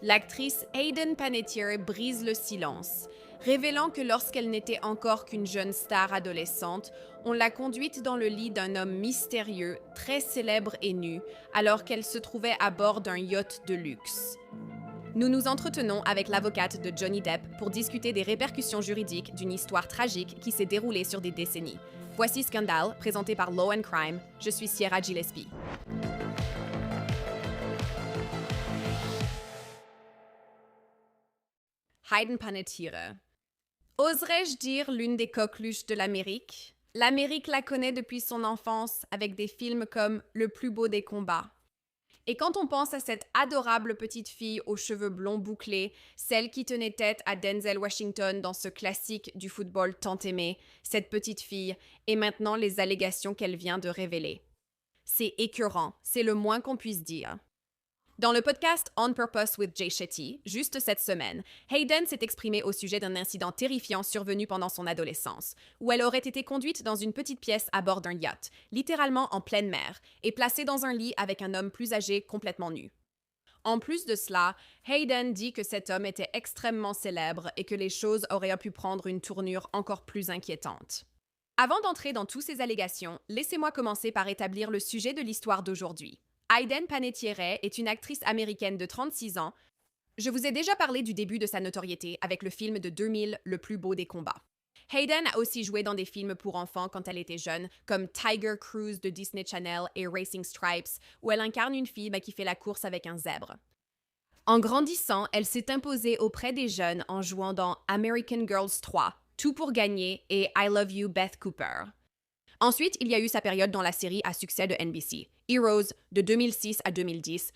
L'actrice Hayden Panettiere brise le silence, révélant que lorsqu'elle n'était encore qu'une jeune star adolescente, on l'a conduite dans le lit d'un homme mystérieux, très célèbre et nu, alors qu'elle se trouvait à bord d'un yacht de luxe. Nous nous entretenons avec l'avocate de Johnny Depp pour discuter des répercussions juridiques d'une histoire tragique qui s'est déroulée sur des décennies. Voici Scandale, présenté par Law & Crime. Je suis Sierra Gillespie. Hayden Panettiere. Oserais-je dire l'une des coqueluches de l'Amérique? L'Amérique la connaît depuis son enfance avec des films comme Le plus beau des combats. Et quand on pense à cette adorable petite fille aux cheveux blonds bouclés, celle qui tenait tête à Denzel Washington dans ce classique du football tant aimé, cette petite fille, et maintenant les allégations qu'elle vient de révéler. C'est écœurant, c'est le moins qu'on puisse dire. Dans le podcast On Purpose with Jay Shetty, juste cette semaine, Hayden s'est exprimée au sujet d'un incident terrifiant survenu pendant son adolescence, où elle aurait été conduite dans une petite pièce à bord d'un yacht, littéralement en pleine mer, et placée dans un lit avec un homme plus âgé complètement nu. En plus de cela, Hayden dit que cet homme était extrêmement célèbre et que les choses auraient pu prendre une tournure encore plus inquiétante. Avant d'entrer dans toutes ces allégations, laissez-moi commencer par établir le sujet de l'histoire d'aujourd'hui. Hayden Panettiere est une actrice américaine de 36 ans. Je vous ai déjà parlé du début de sa notoriété avec le film de 2000, Le plus beau des combats. Hayden a aussi joué dans des films pour enfants quand elle était jeune, comme Tiger Cruise de Disney Channel et Racing Stripes, où elle incarne une fille qui fait la course avec un zèbre. En grandissant, elle s'est imposée auprès des jeunes en jouant dans American Girls 3, Tout pour gagner et I Love You, Beth Cooper. Ensuite, il y a eu sa période dans la série à succès de NBC, Heroes, de 2006 à 2010.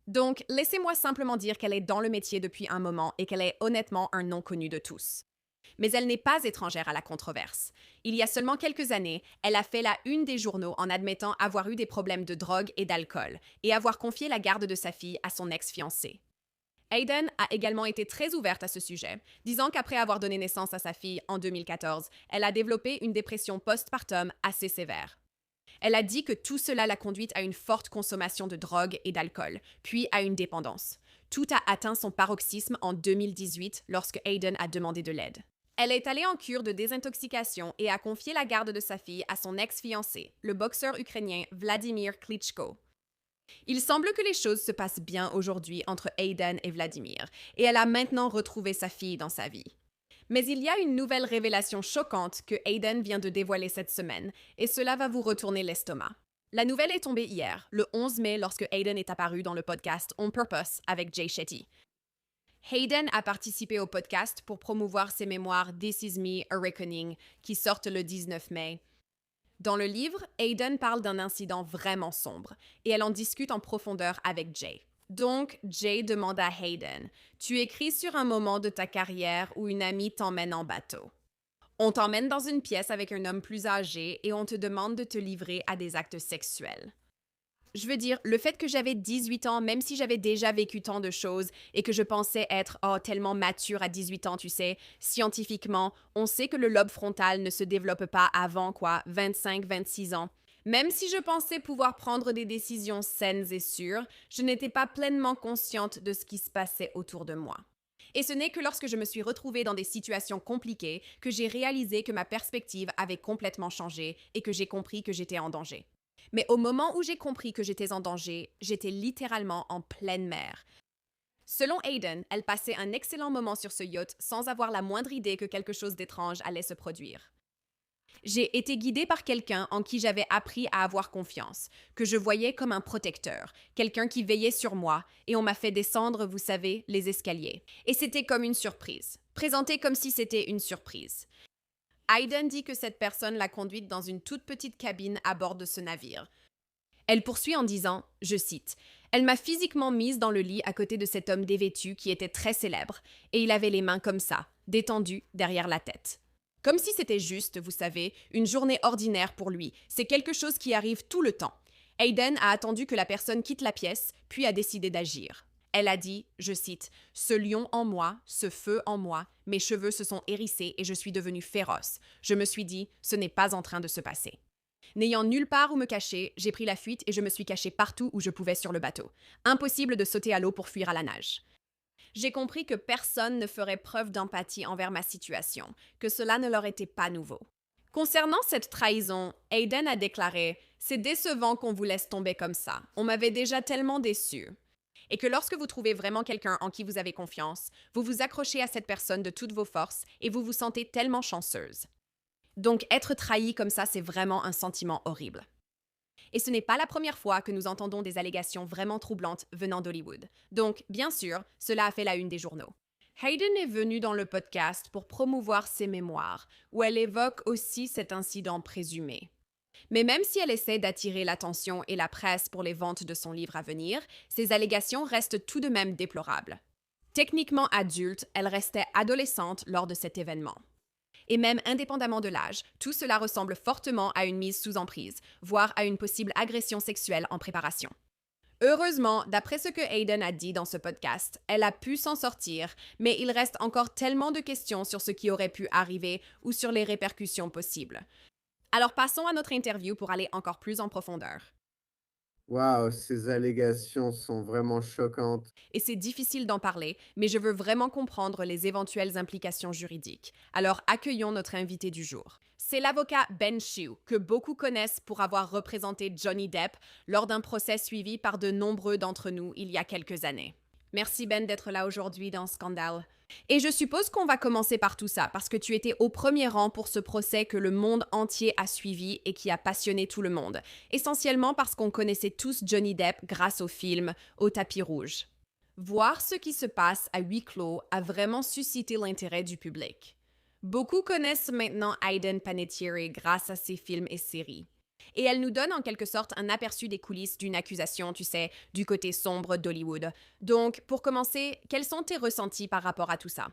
Donc, laissez-moi simplement dire qu'elle est dans le métier depuis un moment et qu'elle est honnêtement un nom connu de tous. Mais elle n'est pas étrangère à la controverse. Il y a seulement quelques années, elle a fait la une des journaux en admettant avoir eu des problèmes de drogue et d'alcool et avoir confié la garde de sa fille à son ex-fiancé. Hayden a également été très ouverte à ce sujet, disant qu'après avoir donné naissance à sa fille en 2014, elle a développé une dépression postpartum assez sévère. Elle a dit que tout cela l'a conduite à une forte consommation de drogue et d'alcool, puis à une dépendance. Tout a atteint son paroxysme en 2018 lorsque Hayden a demandé de l'aide. Elle est allée en cure de désintoxication et a confié la garde de sa fille à son ex-fiancé, le boxeur ukrainien Vladimir Klitschko. Il semble que les choses se passent bien aujourd'hui entre Hayden et Vladimir, et elle a maintenant retrouvé sa fille dans sa vie. Mais il y a une nouvelle révélation choquante que Hayden vient de dévoiler cette semaine, et cela va vous retourner l'estomac. La nouvelle est tombée hier, le 11 mai, lorsque Hayden est apparu dans le podcast On Purpose avec Jay Shetty. Hayden a participé au podcast pour promouvoir ses mémoires This Is Me, A Reckoning, qui sortent le 19 mai. Dans le livre, Hayden parle d'un incident vraiment sombre, et elle en discute en profondeur avec Jay. Donc, Jay demande à Hayden, « Tu écris sur un moment de ta carrière où une amie t'emmène en bateau. On t'emmène dans une pièce avec un homme plus âgé et on te demande de te livrer à des actes sexuels. » Je veux dire, le fait que j'avais 18 ans, même si j'avais déjà vécu tant de choses et que je pensais être tellement mature à 18 ans, tu sais, scientifiquement, on sait que le lobe frontal ne se développe pas avant 25-26 ans. Même si je pensais pouvoir prendre des décisions saines et sûres, je n'étais pas pleinement consciente de ce qui se passait autour de moi. Et ce n'est que lorsque je me suis retrouvée dans des situations compliquées que j'ai réalisé que ma perspective avait complètement changé et que j'ai compris que j'étais en danger. Mais au moment où j'ai compris que j'étais en danger, j'étais littéralement en pleine mer. Selon Hayden, elle passait un excellent moment sur ce yacht sans avoir la moindre idée que quelque chose d'étrange allait se produire. J'ai été guidée par quelqu'un en qui j'avais appris à avoir confiance, que je voyais comme un protecteur, quelqu'un qui veillait sur moi, et on m'a fait descendre, vous savez, les escaliers. Et c'était comme une surprise, présenté comme si c'était une surprise. Hayden dit que cette personne l'a conduite dans une toute petite cabine à bord de ce navire. Elle poursuit en disant, je cite, « Elle m'a physiquement mise dans le lit à côté de cet homme dévêtu qui était très célèbre, et il avait les mains comme ça, détendues derrière la tête. Comme si c'était juste, vous savez, une journée ordinaire pour lui. C'est quelque chose qui arrive tout le temps. Hayden a attendu que la personne quitte la pièce, puis a décidé d'agir. Elle a dit, je cite, « Ce lion en moi, ce feu en moi, mes cheveux se sont hérissés et je suis devenue féroce. Je me suis dit, ce n'est pas en train de se passer. » N'ayant nulle part où me cacher, j'ai pris la fuite et je me suis cachée partout où je pouvais sur le bateau. Impossible de sauter à l'eau pour fuir à la nage. j'ai compris que personne ne ferait preuve d'empathie envers ma situation, que cela ne leur était pas nouveau. Concernant cette trahison, Hayden a déclaré « C'est décevant qu'on vous laisse tomber comme ça. On m'avait déjà tellement déçu. » Et que lorsque vous trouvez vraiment quelqu'un en qui vous avez confiance, vous vous accrochez à cette personne de toutes vos forces et vous vous sentez tellement chanceuse. Donc être trahi comme ça, c'est vraiment un sentiment horrible. Et ce n'est pas la première fois que nous entendons des allégations vraiment troublantes venant d'Hollywood. Donc, bien sûr, cela a fait la une des journaux. Hayden est venue dans le podcast pour promouvoir ses mémoires, où elle évoque aussi cet incident présumé. Mais même si elle essaie d'attirer l'attention et la presse pour les ventes de son livre à venir, ces allégations restent tout de même déplorables. Techniquement adulte, elle restait adolescente lors de cet événement. Et même indépendamment de l'âge, tout cela ressemble fortement à une mise sous emprise, voire à une possible agression sexuelle en préparation. Heureusement, d'après ce que Hayden a dit dans ce podcast, elle a pu s'en sortir, mais il reste encore tellement de questions sur ce qui aurait pu arriver ou sur les répercussions possibles. Alors passons à notre interview pour aller encore plus en profondeur. Waouh, ces allégations sont vraiment choquantes. Et c'est difficile d'en parler, mais je veux vraiment comprendre les éventuelles implications juridiques. Alors accueillons notre invité du jour. C'est l'avocat Ben Chew, que beaucoup connaissent pour avoir représenté Johnny Depp lors d'un procès suivi par de nombreux d'entre nous il y a quelques années. Merci Ben d'être là aujourd'hui dans Scandale. Et je suppose qu'on va commencer par tout ça, parce que tu étais au premier rang pour ce procès que le monde entier a suivi et qui a passionné tout le monde. Essentiellement parce qu'on connaissait tous Johnny Depp grâce au film Au tapis rouge. Voir ce qui se passe à huis clos a vraiment suscité l'intérêt du public. Beaucoup connaissent maintenant Hayden Panettiere grâce à ses films et séries. Et elle nous donne en quelque sorte un aperçu des coulisses d'une accusation, tu sais, du côté sombre d'Hollywood. Donc, pour commencer, quels sont tes ressentis par rapport à tout ça?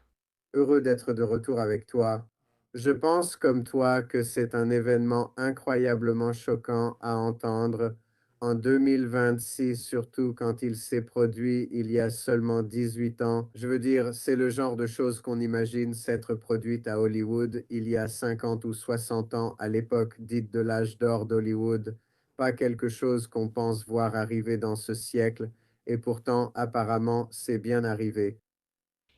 Heureux d'être de retour avec toi. Je pense comme toi que c'est un événement incroyablement choquant à entendre en 2026, surtout quand il s'est produit il y a seulement 18 ans. Je veux dire, c'est le genre de choses qu'on imagine s'être produite à Hollywood il y a 50 ou 60 ans, à l'époque dite de l'âge d'or d'Hollywood. Pas quelque chose qu'on pense voir arriver dans ce siècle, et pourtant, apparemment, c'est bien arrivé.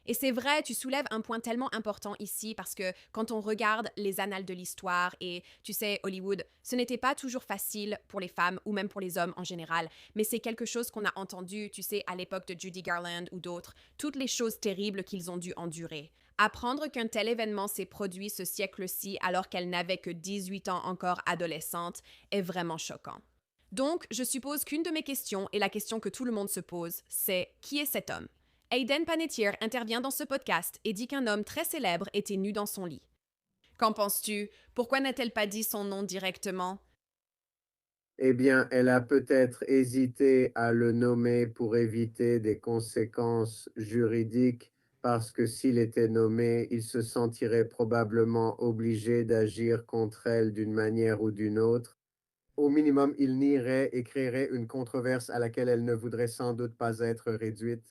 Et c'est vrai, tu soulèves un point tellement important ici parce que quand on regarde les annales de l'histoire et, tu sais, Hollywood, ce n'était pas toujours facile pour les femmes ou même pour les hommes en général, mais c'est quelque chose qu'on a entendu, tu sais, à l'époque de Judy Garland ou d'autres, toutes les choses terribles qu'ils ont dû endurer. Apprendre qu'un tel événement s'est produit ce siècle-ci alors qu'elle n'avait que 18 ans encore adolescente est vraiment choquant. Donc, je suppose qu'une de mes questions, et la question que tout le monde se pose, c'est qui est cet homme? Hayden Panettiere intervient dans ce podcast et dit qu'un homme très célèbre était nu dans son lit. Qu'en penses-tu? Pourquoi n'a-t-elle pas dit son nom directement? Eh bien, elle a peut-être hésité à le nommer pour éviter des conséquences juridiques, parce que s'il était nommé, il se sentirait probablement obligé d'agir contre elle d'une manière ou d'une autre. Au minimum, il nierait et créerait une controverse à laquelle elle ne voudrait sans doute pas être réduite.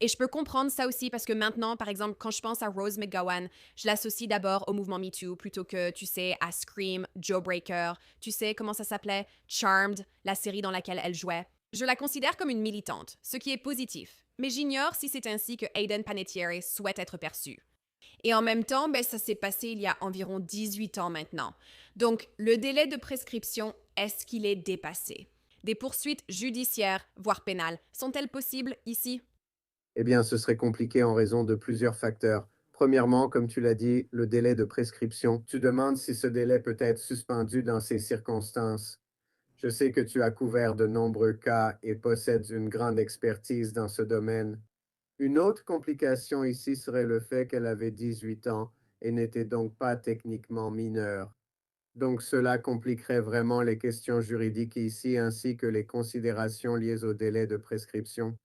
Et je peux comprendre ça aussi parce que maintenant, par exemple, quand je pense à Rose McGowan, je l'associe d'abord au mouvement MeToo plutôt que, tu sais, à Scream, Joe Breaker, tu sais comment ça s'appelait? Charmed, la série dans laquelle elle jouait. Je la considère comme une militante, ce qui est positif. Mais j'ignore si c'est ainsi que Hayden Panettiere souhaite être perçue. Et en même temps, ben, ça s'est passé il y a environ 18 ans maintenant. Donc, le délai de prescription, est-ce qu'il est dépassé? Des poursuites judiciaires, voire pénales, sont-elles possibles ici? Eh bien, ce serait compliqué en raison de plusieurs facteurs. Premièrement, comme tu l'as dit, le délai de prescription. Tu demandes si ce délai peut être suspendu dans ces circonstances. Je sais que tu as couvert de nombreux cas et possèdes une grande expertise dans ce domaine. Une autre complication ici serait le fait qu'elle avait 18 ans et n'était donc pas techniquement mineure. Donc cela compliquerait vraiment les questions juridiques ici ainsi que les considérations liées au délai de prescription.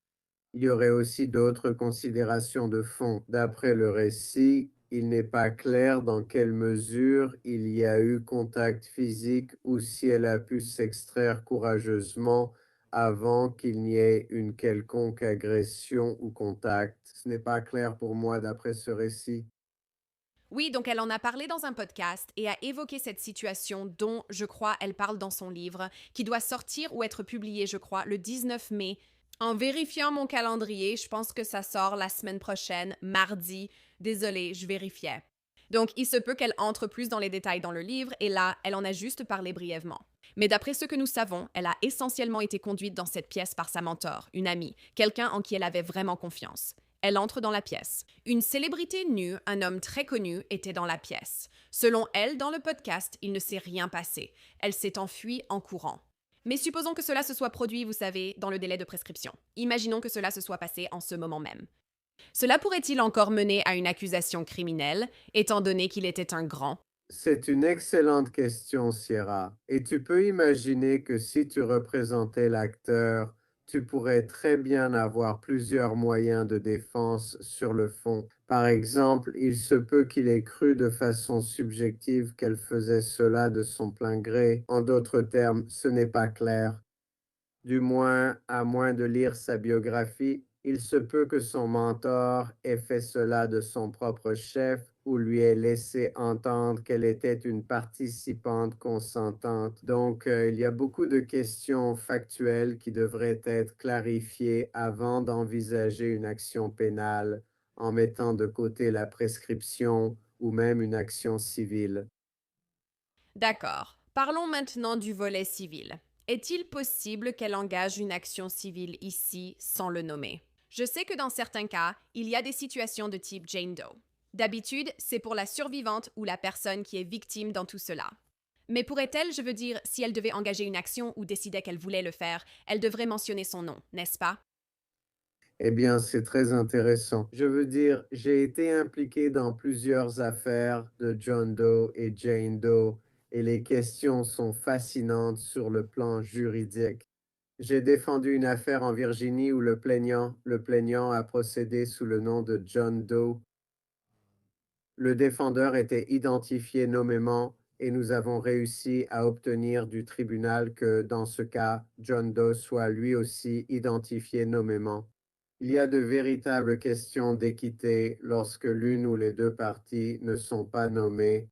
Il y aurait aussi d'autres considérations de fond. D'après le récit, il n'est pas clair dans quelle mesure il y a eu contact physique ou si elle a pu s'extraire courageusement avant qu'il n'y ait une quelconque agression ou contact. Ce n'est pas clair pour moi d'après ce récit. Oui, donc elle en a parlé dans un podcast et a évoqué cette situation dont, je crois, elle parle dans son livre, qui doit sortir ou être publié, je crois, le 19 mai. En vérifiant mon calendrier, je pense que ça sort la semaine prochaine, mardi. Désolée, je vérifiais. Donc, il se peut qu'elle entre plus dans les détails dans le livre, et là, elle en a juste parlé brièvement. Mais d'après ce que nous savons, elle a essentiellement été conduite dans cette pièce par sa mentor, une amie, quelqu'un en qui elle avait vraiment confiance. Elle entre dans la pièce. Une célébrité nue, un homme très connu, était dans la pièce. Selon elle, dans le podcast, il ne s'est rien passé. Elle s'est enfuie en courant. Mais supposons que cela se soit produit, vous savez, dans le délai de prescription. Imaginons que cela se soit passé en ce moment même. Cela pourrait-il encore mener à une accusation criminelle, étant donné qu'il était un grand? C'est une excellente question, Sierra. Et tu peux imaginer que si tu représentais l'acteur, tu pourrais très bien avoir plusieurs moyens de défense sur le fond. Par exemple, il se peut qu'il ait cru de façon subjective qu'elle faisait cela de son plein gré. En d'autres termes, ce n'est pas clair. Du moins, à moins de lire sa biographie, il se peut que son mentor ait fait cela de son propre chef ou lui ait laissé entendre qu'elle était une participante consentante. Donc, il y a beaucoup de questions factuelles qui devraient être clarifiées avant d'envisager une action pénale en mettant de côté la prescription ou même une action civile. D'accord. Parlons maintenant du volet civil. Est-il possible qu'elle engage une action civile ici sans le nommer? Je sais que dans certains cas, il y a des situations de type Jane Doe. D'habitude, c'est pour la survivante ou la personne qui est victime dans tout cela. Mais pourrait-elle, je veux dire, si elle devait engager une action ou décidait qu'elle voulait le faire, elle devrait mentionner son nom, n'est-ce pas? Eh bien, c'est très intéressant. Je veux dire, j'ai été impliqué dans plusieurs affaires de John Doe et Jane Doe et les questions sont fascinantes sur le plan juridique. J'ai défendu une affaire en Virginie où le plaignant a procédé sous le nom de John Doe. Le défendeur était identifié nommément et nous avons réussi à obtenir du tribunal que, dans ce cas, John Doe soit lui aussi identifié nommément. Il y a de véritables questions d'équité lorsque l'une ou les deux parties ne sont pas nommées.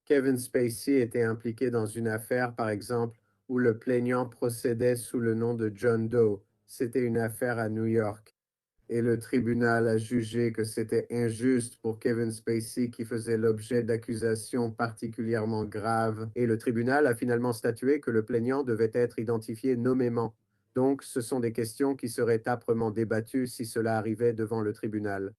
Kevin Spacey était impliqué dans une affaire, par exemple, où le plaignant procédait sous le nom de John Doe. C'était une affaire à New York et le tribunal a jugé que c'était injuste pour Kevin Spacey qui faisait l'objet d'accusations particulièrement graves et le tribunal a finalement statué que le plaignant devait être identifié nommément. Donc, ce sont des questions qui seraient âprement débattues si cela arrivait devant le tribunal.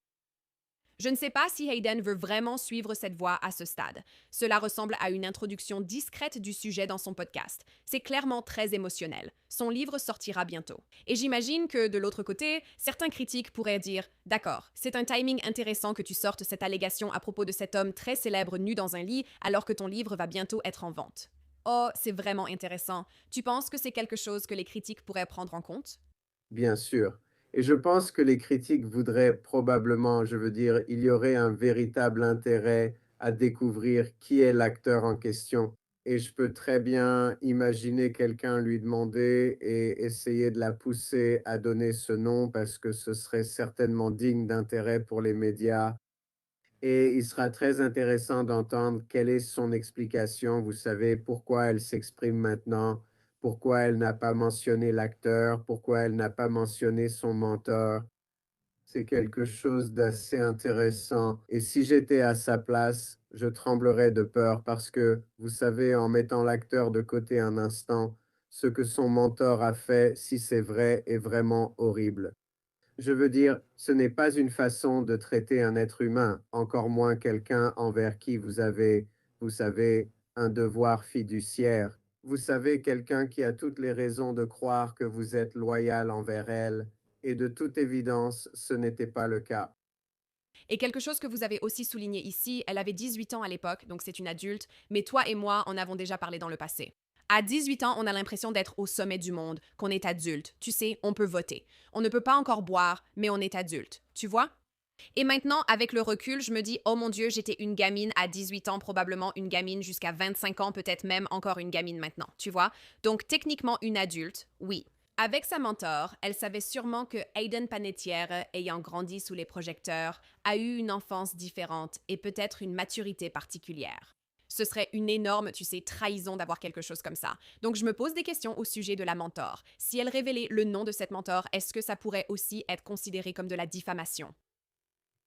Je ne sais pas si Hayden veut vraiment suivre cette voie à ce stade. Cela ressemble à une introduction discrète du sujet dans son podcast. C'est clairement très émotionnel. Son livre sortira bientôt. Et j'imagine que, de l'autre côté, certains critiques pourraient dire « D'accord, c'est un timing intéressant que tu sortes cette allégation à propos de cet homme très célèbre nu dans un lit alors que ton livre va bientôt être en vente. » Oh, c'est vraiment intéressant. Tu penses que c'est quelque chose que les critiques pourraient prendre en compte? Bien sûr. Et je pense que les critiques voudraient probablement, je veux dire, il y aurait un véritable intérêt à découvrir qui est l'acteur en question. Et je peux très bien imaginer quelqu'un lui demander et essayer de la pousser à donner ce nom parce que ce serait certainement digne d'intérêt pour les médias. Et il sera très intéressant d'entendre quelle est son explication. Vous savez pourquoi elle s'exprime maintenant, pourquoi elle n'a pas mentionné l'acteur, pourquoi elle n'a pas mentionné son mentor. C'est quelque chose d'assez intéressant. Et si j'étais à sa place, je tremblerais de peur parce que, vous savez, en mettant l'acteur de côté un instant, ce que son mentor a fait, si c'est vrai, est vraiment horrible. Je veux dire, ce n'est pas une façon de traiter un être humain, encore moins quelqu'un envers qui vous avez, vous savez, un devoir fiduciaire. Vous savez, quelqu'un qui a toutes les raisons de croire que vous êtes loyal envers elle, et de toute évidence, ce n'était pas le cas. Et quelque chose que vous avez aussi souligné ici, elle avait 18 ans à l'époque, donc c'est une adulte, mais toi et moi en avons déjà parlé dans le passé. À 18 ans, on a l'impression d'être au sommet du monde, qu'on est adulte. Tu sais, on peut voter. On ne peut pas encore boire, mais on est adulte. Tu vois? Et maintenant, avec le recul, je me dis, oh mon Dieu, j'étais une gamine à 18 ans, probablement une gamine jusqu'à 25 ans, peut-être même encore une gamine maintenant, tu vois? Donc techniquement une adulte, oui. Avec sa mentor, elle savait sûrement que Hayden Panettiere, ayant grandi sous les projecteurs, a eu une enfance différente et peut-être une maturité particulière. Ce serait une énorme, tu sais, trahison d'avoir quelque chose comme ça. Donc je me pose des questions au sujet de la mentor. Si elle révélait le nom de cette mentor, est-ce que ça pourrait aussi être considéré comme de la diffamation?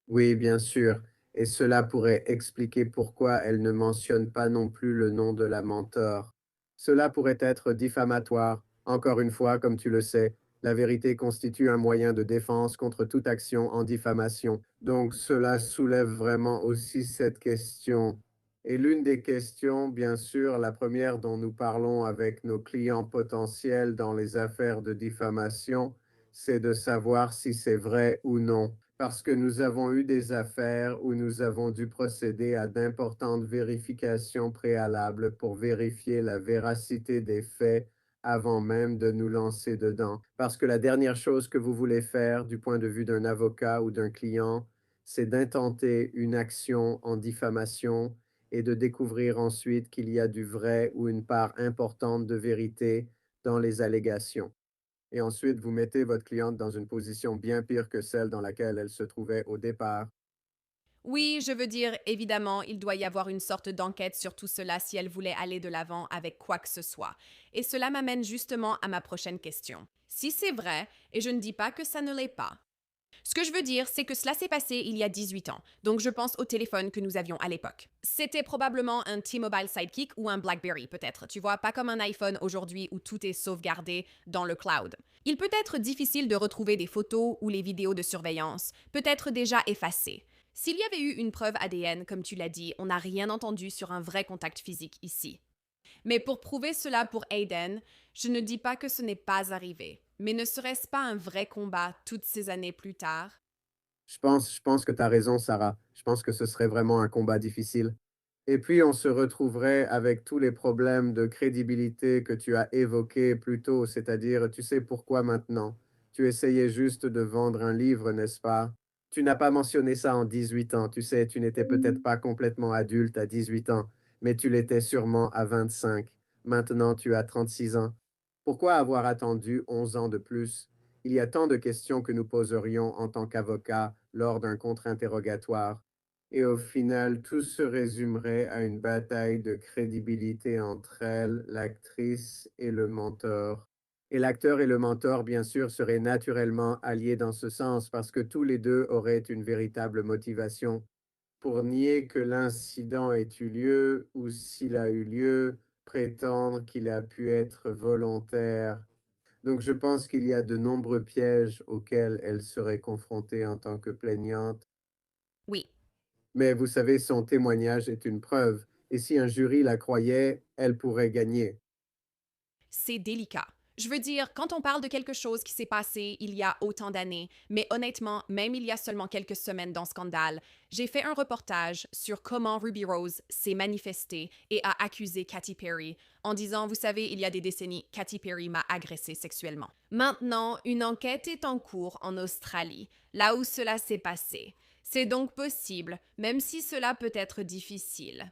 Oui, bien sûr. Et cela pourrait expliquer pourquoi elle ne mentionne pas non plus le nom de la mentor. Cela pourrait être diffamatoire. Encore une fois, comme tu le sais, la vérité constitue un moyen de défense contre toute action en diffamation. Donc cela soulève vraiment aussi cette question. Et l'une des questions, bien sûr, la première dont nous parlons avec nos clients potentiels dans les affaires de diffamation, c'est de savoir si c'est vrai ou non, parce que nous avons eu des affaires où nous avons dû procéder à d'importantes vérifications préalables pour vérifier la véracité des faits avant même de nous lancer dedans. Parce que la dernière chose que vous voulez faire du point de vue d'un avocat ou d'un client, c'est d'intenter une action en diffamation et de découvrir ensuite qu'il y a du vrai ou une part importante de vérité dans les allégations. Et ensuite, vous mettez votre cliente dans une position bien pire que celle dans laquelle elle se trouvait au départ. Oui, je veux dire, évidemment, il doit y avoir une sorte d'enquête sur tout cela si elle voulait aller de l'avant avec quoi que ce soit. Et cela m'amène justement à ma prochaine question. Si c'est vrai, et je ne dis pas que ça ne l'est pas, ce que je veux dire, c'est que cela s'est passé il y a 18 ans, donc je pense au téléphone que nous avions à l'époque. C'était probablement un T-Mobile Sidekick ou un BlackBerry, peut-être, tu vois, pas comme un iPhone aujourd'hui où tout est sauvegardé dans le cloud. Il peut être difficile de retrouver des photos ou les vidéos de surveillance, peut-être déjà effacées. S'il y avait eu une preuve ADN, comme tu l'as dit, on n'a rien entendu sur un vrai contact physique ici. Mais pour prouver cela pour Aiden, je ne dis pas que ce n'est pas arrivé. Mais ne serait-ce pas un vrai combat toutes ces années plus tard? Je pense que tu as raison, Sarah. Je pense que ce serait vraiment un combat difficile. Et puis, on se retrouverait avec tous les problèmes de crédibilité que tu as évoqués plus tôt, c'est-à-dire, tu sais pourquoi maintenant? Tu essayais juste de vendre un livre, n'est-ce pas? Tu n'as pas mentionné ça en 18 ans. Tu sais, tu n'étais peut-être pas complètement adulte à 18 ans, mais tu l'étais sûrement à 25. Maintenant, tu as 36 ans. Pourquoi avoir attendu 11 ans de plus? Il y a tant de questions que nous poserions en tant qu'avocats lors d'un contre-interrogatoire. Et au final, tout se résumerait à une bataille de crédibilité entre elle, l'actrice et le mentor. Et l'acteur et le mentor, bien sûr, seraient naturellement alliés dans ce sens parce que tous les deux auraient une véritable motivation pour nier que l'incident ait eu lieu ou s'il a eu lieu, prétendre qu'il a pu être volontaire. Donc je pense qu'il y a de nombreux pièges auxquels elle serait confrontée en tant que plaignante. Oui, Mais vous savez, son témoignage est une preuve, et si un jury la croyait, elle pourrait gagner. c'est délicat. Je veux dire, quand on parle de quelque chose qui s'est passé il y a autant d'années, mais honnêtement, même il y a seulement quelques semaines dans Scandale, j'ai fait un reportage sur comment Ruby Rose s'est manifestée et a accusé Katy Perry en disant, vous savez, il y a des décennies, Katy Perry m'a agressée sexuellement. Maintenant, une enquête est en cours en Australie, là où cela s'est passé. C'est donc possible, même si cela peut être difficile.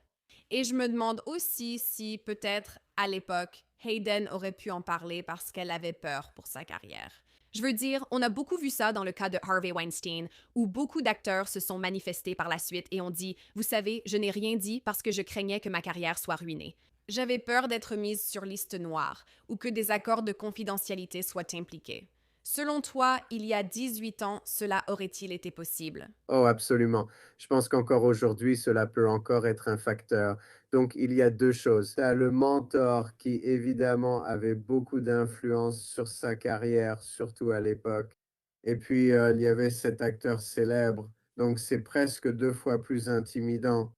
Et je me demande aussi si peut-être à l'époque, Hayden aurait pu en parler parce qu'elle avait peur pour sa carrière. Je veux dire, on a beaucoup vu ça dans le cas de Harvey Weinstein, où beaucoup d'acteurs se sont manifestés par la suite et ont dit, vous savez, je n'ai rien dit parce que je craignais que ma carrière soit ruinée. J'avais peur d'être mise sur liste noire ou que des accords de confidentialité soient impliqués. Selon toi, il y a 18 ans, cela aurait-il été possible? Oh, absolument. Je pense qu'encore aujourd'hui, cela peut encore être un facteur. Donc, il y a deux choses. Tu as le mentor qui, évidemment, avait beaucoup d'influence sur sa carrière, surtout à l'époque. Et puis, il y avait cet acteur célèbre. Donc, c'est presque deux fois plus intimidant.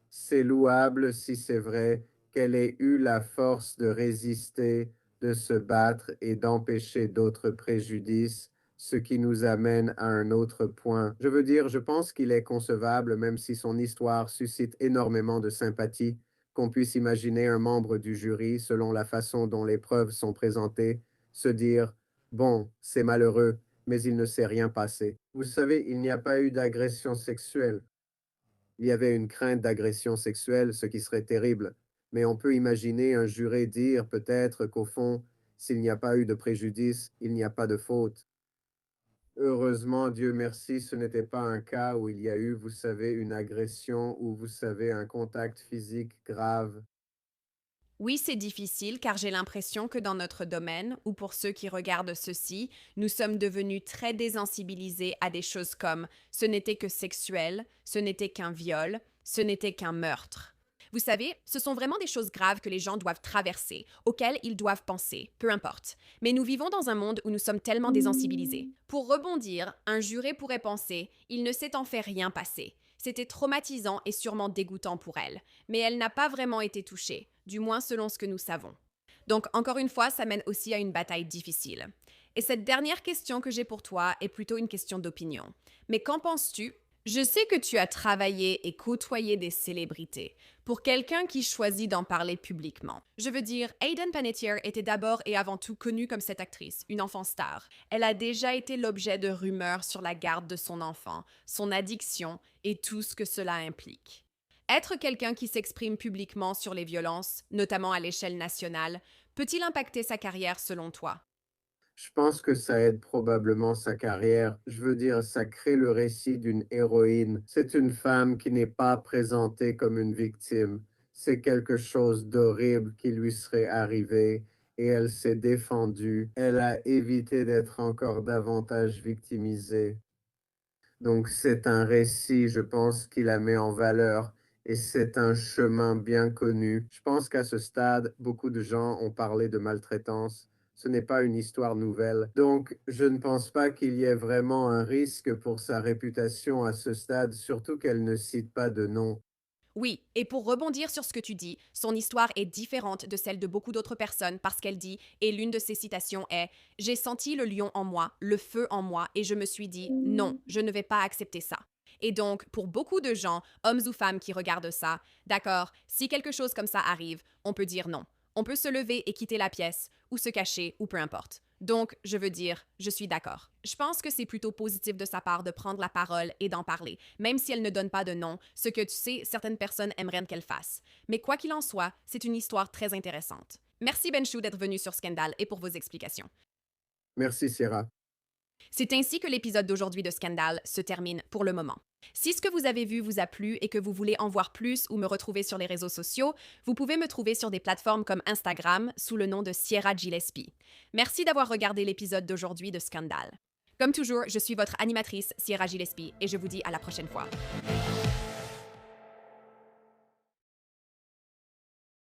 C'est louable si c'est vrai qu'elle ait eu la force de résister, de se battre et d'empêcher d'autres préjudices, ce qui nous amène à un autre point. Je veux dire, je pense qu'il est concevable, même si son histoire suscite énormément de sympathie, qu'on puisse imaginer un membre du jury, selon la façon dont les preuves sont présentées, se dire, bon, c'est malheureux, mais il ne s'est rien passé. Vous savez, il n'y a pas eu d'agression sexuelle. Il y avait une crainte d'agression sexuelle, ce qui serait terrible. Mais on peut imaginer un juré dire peut-être qu'au fond, s'il n'y a pas eu de préjudice, il n'y a pas de faute. Heureusement, Dieu merci, ce n'était pas un cas où il y a eu, vous savez, une agression ou vous savez, un contact physique grave. Oui, c'est difficile car j'ai l'impression que dans notre domaine, ou pour ceux qui regardent ceci, nous sommes devenus très désensibilisés à des choses comme ce n'était que sexuel, ce n'était qu'un viol, ce n'était qu'un meurtre. Vous savez, ce sont vraiment des choses graves que les gens doivent traverser, auxquelles ils doivent penser, peu importe. Mais nous vivons dans un monde où nous sommes tellement désensibilisés. Pour rebondir, un juré pourrait penser, il ne s'est en fait rien passé. C'était traumatisant et sûrement dégoûtant pour elle, mais elle n'a pas vraiment été touchée, du moins selon ce que nous savons. Donc, encore une fois, ça mène aussi à une bataille difficile. Et cette dernière question que j'ai pour toi est plutôt une question d'opinion. Mais qu'en penses-tu? Je sais que tu as travaillé et côtoyé des célébrités. Pour quelqu'un qui choisit d'en parler publiquement. Je veux dire, Hayden Panettiere était d'abord et avant tout connue comme cette actrice, une enfant star. Elle a déjà été l'objet de rumeurs sur la garde de son enfant, son addiction et tout ce que cela implique. Être quelqu'un qui s'exprime publiquement sur les violences, notamment à l'échelle nationale, peut-il impacter sa carrière selon toi? Je pense que ça aide probablement sa carrière. Je veux dire, ça crée le récit d'une héroïne. C'est une femme qui n'est pas présentée comme une victime. C'est quelque chose d'horrible qui lui serait arrivé et elle s'est défendue. Elle a évité d'être encore davantage victimisée. Donc c'est un récit, je pense, qui la met en valeur et c'est un chemin bien connu. Je pense qu'à ce stade, beaucoup de gens ont parlé de maltraitance. Ce n'est pas une histoire nouvelle. Donc je ne pense pas qu'il y ait vraiment un risque pour sa réputation à ce stade, surtout qu'elle ne cite pas de nom. Oui, et pour rebondir sur ce que tu dis, son histoire est différente de celle de beaucoup d'autres personnes parce qu'elle dit, et l'une de ses citations est: j'ai senti le lion en moi, le feu en moi, et je me suis dit, non, je ne vais pas accepter ça. Et donc, pour beaucoup de gens, hommes ou femmes qui regardent ça, d'accord, si quelque chose comme ça arrive, on peut dire non. On peut se lever et quitter la pièce, ou se cacher, ou peu importe. Donc, je veux dire, je suis d'accord. Je pense que c'est plutôt positif de sa part de prendre la parole et d'en parler, même si elle ne donne pas de nom, ce que tu sais, certaines personnes aimeraient qu'elle fasse. Mais quoi qu'il en soit, c'est une histoire très intéressante. Merci Benchou d'être venu sur Scandale et pour vos explications. Merci, Sierra. C'est ainsi que l'épisode d'aujourd'hui de Scandale se termine pour le moment. Si ce que vous avez vu vous a plu et que vous voulez en voir plus ou me retrouver sur les réseaux sociaux, vous pouvez me trouver sur des plateformes comme Instagram sous le nom de Sierra Gillespie. Merci d'avoir regardé l'épisode d'aujourd'hui de Scandale. Comme toujours, je suis votre animatrice Sierra Gillespie et je vous dis à la prochaine fois.